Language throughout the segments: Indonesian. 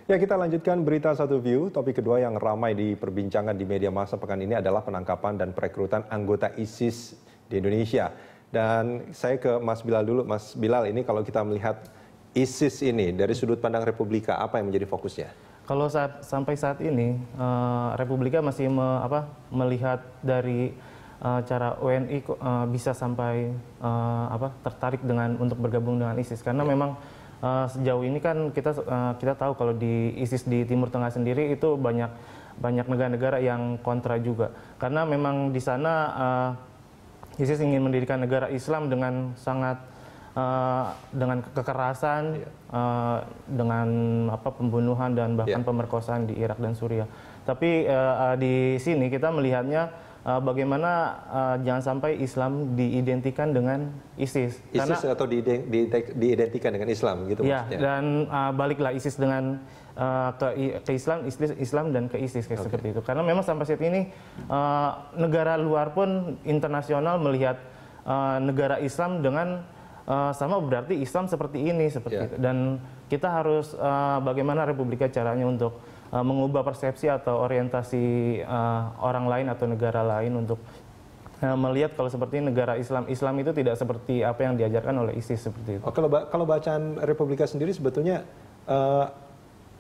Ya, kita lanjutkan berita satu view. Topik kedua yang ramai diperbincangkan di media massa pekan ini adalah penangkapan dan perekrutan anggota ISIS di Indonesia. Dan saya ke Mas Bilal dulu. Mas Bilal, ini kalau kita melihat ISIS ini dari sudut pandang Republika, apa yang menjadi fokusnya? Kalau sampai saat ini, Republika masih melihat dari cara WNI bisa sampai tertarik untuk bergabung dengan ISIS. Karena memang sejauh ini kan kita tahu kalau di ISIS di Timur Tengah sendiri itu banyak negara-negara yang kontra juga. Karena memang di sana ISIS ingin mendirikan negara Islam dengan sangat dengan kekerasan, dengan pembunuhan dan bahkan pemerkosaan di Irak dan Suriah. Tapi di sini kita melihatnya bagaimana jangan sampai Islam diidentikan dengan ISIS. ISIS atau diidentikan dengan Islam gitu maksudnya? Dan baliklah ISIS dengan ke Islam dan ke ISIS seperti itu. Karena memang sampai saat ini negara luar pun internasional melihat negara Islam dengan sama berarti Islam seperti ini, seperti itu. Dan kita harus bagaimana Republika caranya untuk mengubah persepsi atau orientasi orang lain atau negara lain untuk melihat kalau seperti negara Islam itu tidak seperti apa yang diajarkan oleh ISIS seperti itu. Kalau bacaan Republika sendiri sebetulnya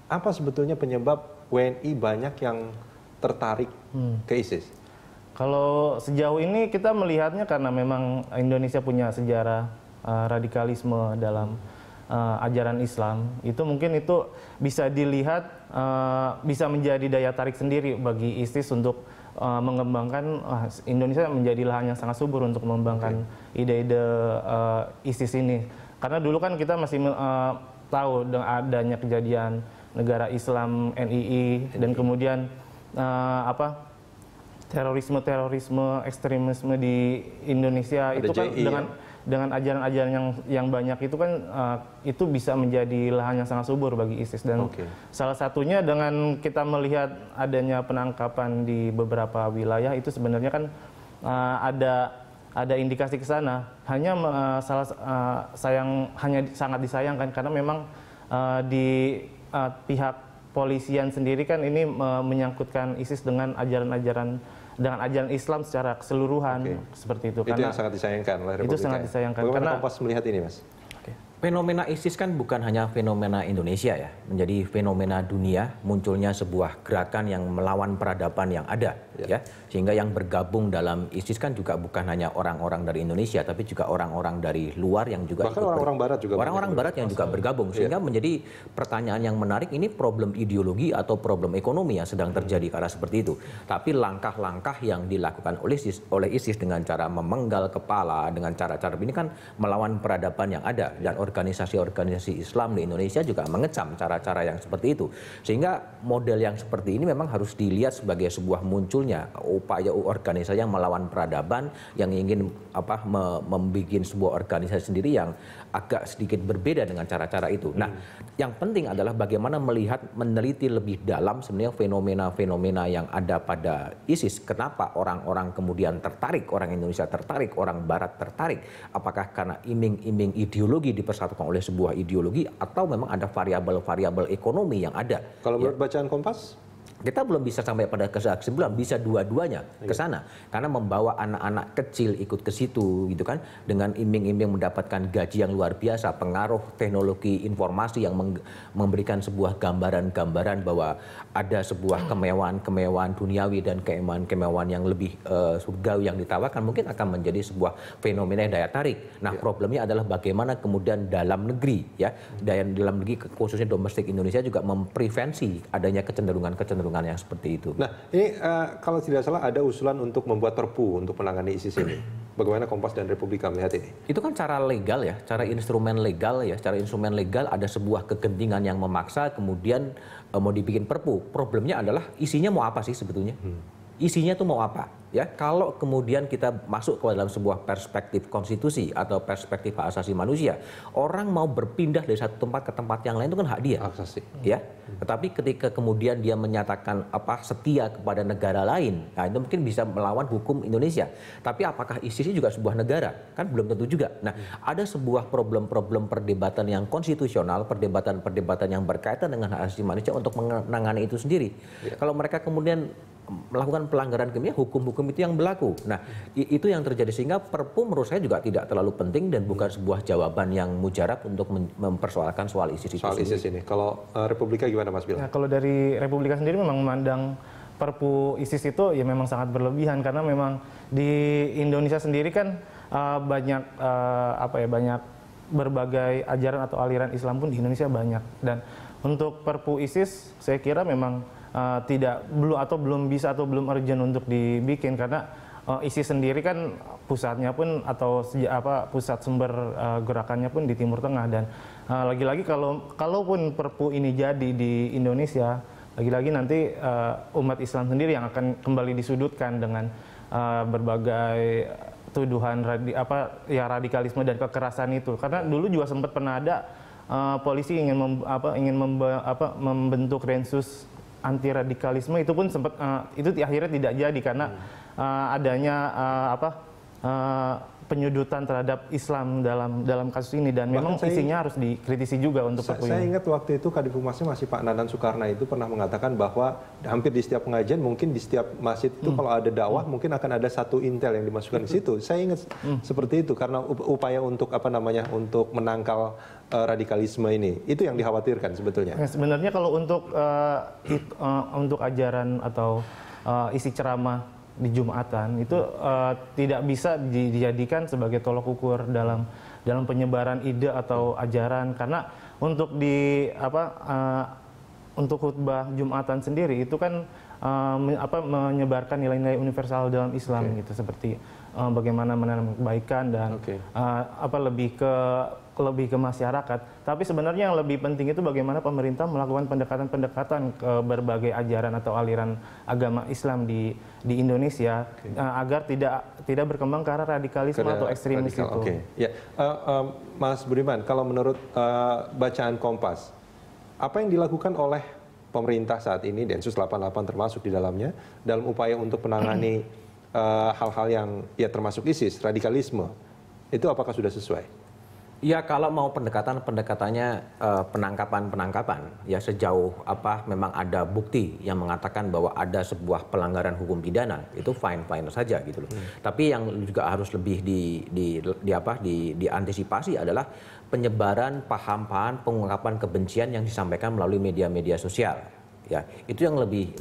apa sebetulnya penyebab WNI banyak yang tertarik ke ISIS? Kalau sejauh ini kita melihatnya karena memang Indonesia punya sejarah radikalisme dalam ajaran Islam, itu mungkin itu bisa dilihat bisa menjadi daya tarik sendiri bagi ISIS untuk mengembangkan Indonesia menjadi lahan yang sangat subur untuk mengembangkan ide-ide ISIS ini. Karena dulu kan kita masih tahu dengan adanya kejadian negara Islam NII dan kemudian terorisme ekstremisme di Indonesia itu kan dengan ajaran-ajaran yang banyak itu kan itu bisa menjadi lahan yang sangat subur bagi ISIS. Dan salah satunya dengan kita melihat adanya penangkapan di beberapa wilayah itu sebenarnya kan ada indikasi ke sana. Hanya sangat disayangkan karena memang di pihak polisian sendiri kan ini menyangkutkan ISIS dengan ajaran Islam secara keseluruhan seperti itu. Itu yang sangat disayangkan oleh Republika. Itu sangat disayangkan. Bagaimana Kompas melihat ini, Mas? Fenomena ISIS kan bukan hanya fenomena Indonesia ya, menjadi fenomena dunia, munculnya sebuah gerakan yang melawan peradaban yang ada, ya. Sehingga yang bergabung dalam ISIS kan juga bukan hanya orang-orang dari Indonesia, tapi juga orang-orang dari luar yang juga bahkan orang-orang Barat juga yang juga bergabung, sehingga menjadi pertanyaan yang menarik, ini problem ideologi atau problem ekonomi yang sedang terjadi karena seperti itu. Tapi langkah-langkah yang dilakukan oleh ISIS dengan cara memenggal kepala, dengan cara-cara ini kan melawan peradaban yang ada, dan organisasi-organisasi Islam di Indonesia juga mengecam cara-cara yang seperti itu. Sehingga model yang seperti ini memang harus dilihat sebagai sebuah munculnya upaya organisasi yang melawan peradaban, yang ingin membuat sebuah organisasi sendiri yang agak sedikit berbeda dengan cara-cara itu. Nah, yang penting adalah bagaimana meneliti lebih dalam sebenarnya fenomena-fenomena yang ada pada ISIS. Kenapa orang-orang kemudian tertarik, orang Indonesia tertarik, orang Barat tertarik? Apakah karena iming-iming ideologi dipersatukan oleh sebuah ideologi, atau memang ada variabel-variabel ekonomi yang ada? Kalau menurut bacaan Kompas? Kita belum bisa sampai pada kesimpulan, bisa dua-duanya ke sana. Karena membawa anak-anak kecil ikut ke situ gitu kan, dengan iming-iming mendapatkan gaji yang luar biasa, pengaruh teknologi informasi yang memberikan sebuah gambaran-gambaran bahwa ada sebuah kemewahan duniawi dan kemewahan yang lebih surgawi yang ditawarkan, mungkin akan menjadi sebuah fenomena daya tarik. Nah, problemnya adalah bagaimana kemudian dalam negeri, ya, dalam negeri khususnya domestik Indonesia juga memprevensi adanya kecenderungan yang seperti itu. Nah, ini kalau tidak salah ada usulan untuk membuat perpu untuk menangani ISIS ini. Bagaimana Kompas dan Republika melihat ini? Itu kan cara legal ya, cara instrumen legal ya. Secara instrumen legal ada sebuah kegentingan yang memaksa, kemudian mau dibikin perpu. Problemnya adalah isinya mau apa sih sebetulnya? Isinya tuh mau apa? ya kalau kemudian kita masuk ke dalam sebuah perspektif konstitusi atau perspektif hak asasi manusia, orang mau berpindah dari satu tempat ke tempat yang lain itu kan hak dia, ya. Tetapi ketika kemudian dia menyatakan setia kepada negara lain, nah itu mungkin bisa melawan hukum Indonesia. Tapi apakah ISIS juga sebuah negara? Kan belum tentu juga. Nah, ada sebuah problem-problem perdebatan yang konstitusional, perdebatan yang berkaitan dengan hak asasi manusia untuk menangani itu sendiri. Kalau mereka kemudian melakukan pelanggaran kimia, hukum-hukum itu yang berlaku. Nah, itu yang terjadi sehingga Perpu menurut saya juga tidak terlalu penting dan bukan sebuah jawaban yang mujarab untuk mempersoalkan soal ISIS itu. Soal ISIS ini. Kalau Republika gimana Mas Bil? Nah, kalau dari Republika sendiri memang memandang Perpu ISIS itu ya memang sangat berlebihan karena memang di Indonesia sendiri kan banyak banyak berbagai ajaran atau aliran Islam pun di Indonesia banyak, dan untuk Perpu ISIS saya kira memang belum bisa atau belum urgent untuk dibikin karena ISIS sendiri kan pusatnya pun atau pusat sumber gerakannya pun di Timur Tengah, dan lagi-lagi kalaupun Perpu ini jadi di Indonesia, lagi-lagi nanti umat Islam sendiri yang akan kembali disudutkan dengan berbagai tuduhan radikalisme dan kekerasan itu, karena dulu juga sempat pernah ada polisi ingin membentuk Densus anti radikalisme, itu pun sempat itu akhirnya tidak jadi karena adanya penyudutan terhadap Islam dalam kasus ini, dan memang isinya harus dikritisi juga untuk Perpu ini. Saya ingat waktu itu Kadif Humasnya masih Pak Nanan Soekarno itu pernah mengatakan bahwa hampir di setiap pengajian, mungkin di setiap masjid itu kalau ada dakwah mungkin akan ada satu intel yang dimasukkan di situ. Saya ingat seperti itu karena upaya untuk untuk menangkal radikalisme ini. Itu yang dikhawatirkan sebetulnya. Ya, sebenarnya kalau untuk ajaran atau isi ceramah di Jumatan itu tidak bisa dijadikan sebagai tolok ukur dalam penyebaran ide atau ajaran, karena untuk untuk khutbah Jumatan sendiri itu kan menyebarkan nilai-nilai universal dalam Islam gitu, seperti bagaimana menanam kebaikan dan lebih ke masyarakat. Tapi sebenarnya yang lebih penting itu bagaimana pemerintah melakukan pendekatan-pendekatan ke berbagai ajaran atau aliran agama Islam di Indonesia agar tidak berkembang ke arah radikalisme atau ekstremis itu. Ya, Mas Budiman, kalau menurut bacaan Kompas, apa yang dilakukan oleh pemerintah saat ini, Densus 88 termasuk di dalamnya, dalam upaya untuk menangani hal-hal yang termasuk ISIS, radikalisme, itu apakah sudah sesuai? Ya, kalau mau pendekatannya penangkapan ya sejauh memang ada bukti yang mengatakan bahwa ada sebuah pelanggaran hukum pidana, itu fine saja gitu loh. Tapi yang juga harus lebih diantisipasi adalah penyebaran paham-paham pengungkapan kebencian yang disampaikan melalui media-media sosial. Ya, itu yang lebih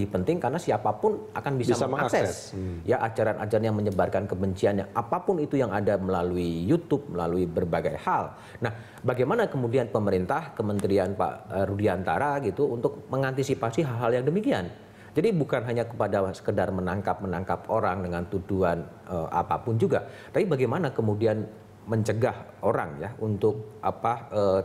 penting karena siapapun akan bisa mengakses ya ajaran-ajaran yang menyebarkan kebencian yang apapun itu yang ada melalui YouTube, melalui berbagai hal. Nah, bagaimana kemudian pemerintah, Kementerian Pak Rudiantara gitu untuk mengantisipasi hal-hal yang demikian? Jadi bukan hanya kepada sekedar menangkap orang dengan tuduhan apapun juga, tapi bagaimana kemudian mencegah orang ya untuk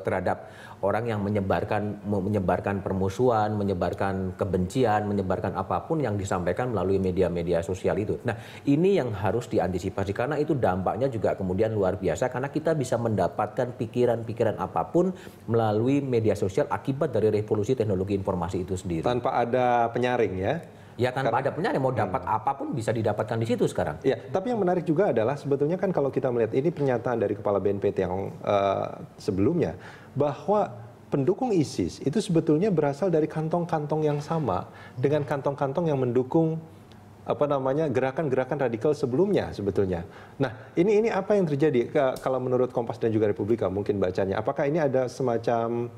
terhadap orang yang menyebarkan permusuhan, menyebarkan kebencian, menyebarkan apapun yang disampaikan melalui media-media sosial itu. Nah, ini yang harus diantisipasi karena itu dampaknya juga kemudian luar biasa karena kita bisa mendapatkan pikiran-pikiran apapun melalui media sosial akibat dari revolusi teknologi informasi itu sendiri. Tanpa ada penyaring ya. Ya, tanpa ada penyaring, mau dapat apapun bisa didapatkan di situ sekarang. Ya, tapi yang menarik juga adalah sebetulnya kan kalau kita melihat ini pernyataan dari Kepala BNPT yang sebelumnya, bahwa pendukung ISIS itu sebetulnya berasal dari kantong-kantong yang sama dengan kantong-kantong yang mendukung gerakan-gerakan radikal sebelumnya sebetulnya. Nah, ini apa yang terjadi kalau menurut Kompas dan juga Republika mungkin bacanya? Apakah ini ada semacam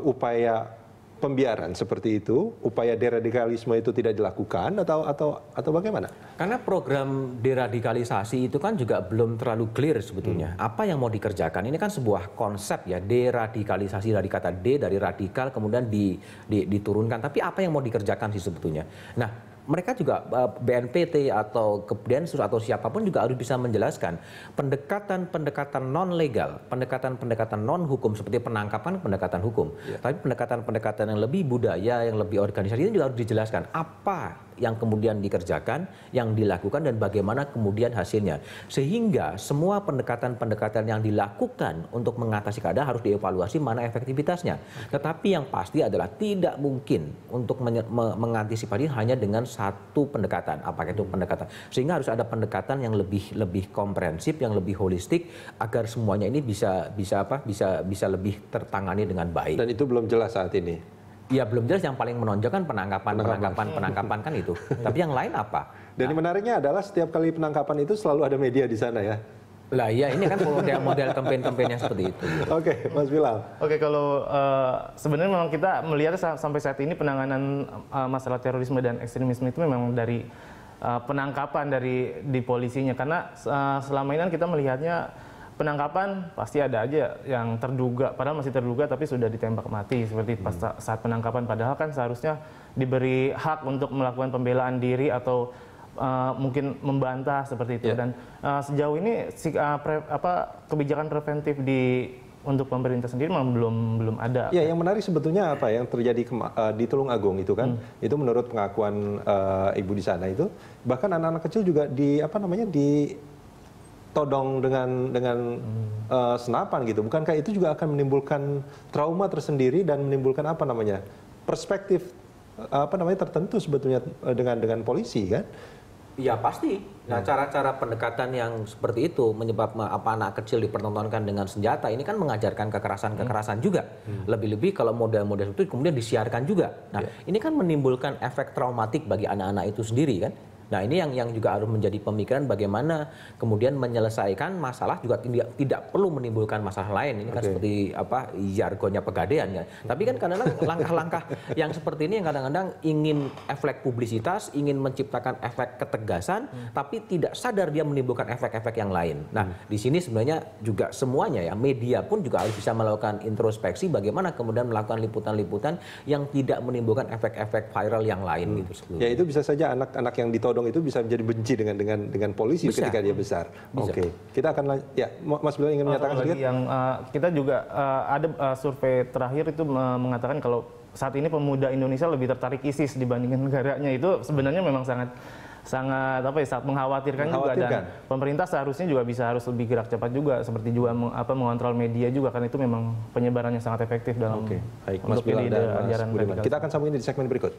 upaya pembiaran seperti itu, upaya deradikalisme itu tidak dilakukan atau bagaimana? Karena program deradikalisasi itu kan juga belum terlalu clear sebetulnya. Apa yang mau dikerjakan? Ini kan sebuah konsep ya, deradikalisasi dari kata D, dari radikal kemudian diturunkan. Tapi apa yang mau dikerjakan sih sebetulnya? Nah, mereka juga BNPT atau Densus atau siapapun juga harus bisa menjelaskan pendekatan-pendekatan non legal, pendekatan-pendekatan non hukum seperti penangkapan pendekatan hukum. Tapi pendekatan-pendekatan yang lebih budaya, yang lebih organisasi ini juga harus dijelaskan apa yang kemudian dikerjakan, yang dilakukan, dan bagaimana kemudian hasilnya. Sehingga semua pendekatan-pendekatan yang dilakukan untuk mengatasi keadaan harus dievaluasi mana efektivitasnya. Tetapi yang pasti adalah tidak mungkin untuk mengantisipasi hanya dengan satu pendekatan. Apakah itu pendekatan? Sehingga harus ada pendekatan yang lebih komprehensif, yang lebih holistik, agar semuanya ini bisa lebih tertangani dengan baik. Dan itu belum jelas saat ini. Ya belum jelas, yang paling menonjol kan penangkapan kan itu. Tapi yang lain apa? Dan yang menariknya adalah setiap kali penangkapan itu selalu ada media di sana ya. Lah iya, ini kan model kampanye-kampanye yang seperti itu. Oke, Mas Bilal. Oke, kalau sebenarnya memang kita melihat sampai saat ini penanganan masalah terorisme dan ekstremisme itu memang dari penangkapan di polisinya, karena selama ini kan kita melihatnya penangkapan pasti ada aja yang terduga, padahal masih terduga tapi sudah ditembak mati seperti saat penangkapan, padahal kan seharusnya diberi hak untuk melakukan pembelaan diri atau mungkin membantah seperti itu. Dan sejauh ini kebijakan preventif untuk pemerintah sendiri memang belum ada. Ya, yang menarik sebetulnya apa yang terjadi di Tulungagung itu kan, itu menurut pengakuan ibu di sana itu, bahkan anak-anak kecil juga ditodong dengan senapan gitu. Bukankah itu juga akan menimbulkan trauma tersendiri dan menimbulkan perspektif tertentu sebetulnya dengan polisi kan? Ya pasti. Nah, cara-cara pendekatan yang seperti itu menyebabkan anak kecil dipertontonkan dengan senjata ini kan mengajarkan kekerasan juga. Lebih-lebih kalau model-model itu kemudian disiarkan juga. Nah, ini kan menimbulkan efek traumatik bagi anak-anak itu sendiri kan. Nah, ini yang juga harus menjadi pemikiran bagaimana kemudian menyelesaikan masalah juga tidak perlu menimbulkan masalah lain. Ini kan seperti jargonnya Pegadaian kan. Tapi kan kadang-kadang langkah-langkah yang seperti ini yang kadang-kadang ingin efek publisitas, ingin menciptakan efek ketegasan, tapi tidak sadar dia menimbulkan efek-efek yang lain. Nah, di sini sebenarnya juga semuanya ya, media pun juga harus bisa melakukan introspeksi bagaimana kemudian melakukan liputan-liputan yang tidak menimbulkan efek-efek viral yang lain gitu. Ya, itu bisa saja anak-anak yang ditodong itu bisa menjadi benci dengan polisi ketika dia besar. Oke. Kita akan Mas Bilal ingin menyatakan sedikit. Yang kita juga ada survei terakhir itu mengatakan kalau saat ini pemuda Indonesia lebih tertarik ISIS dibandingkan negaranya, itu sebenarnya memang sangat sangat mengkhawatirkan juga, dan pemerintah seharusnya juga harus lebih gerak cepat juga, seperti juga mengontrol media juga, karena itu memang penyebarannya sangat efektif dalam Baik, Mas Bilal dan Mas Budiman. Kita akan sambungin di segmen berikut.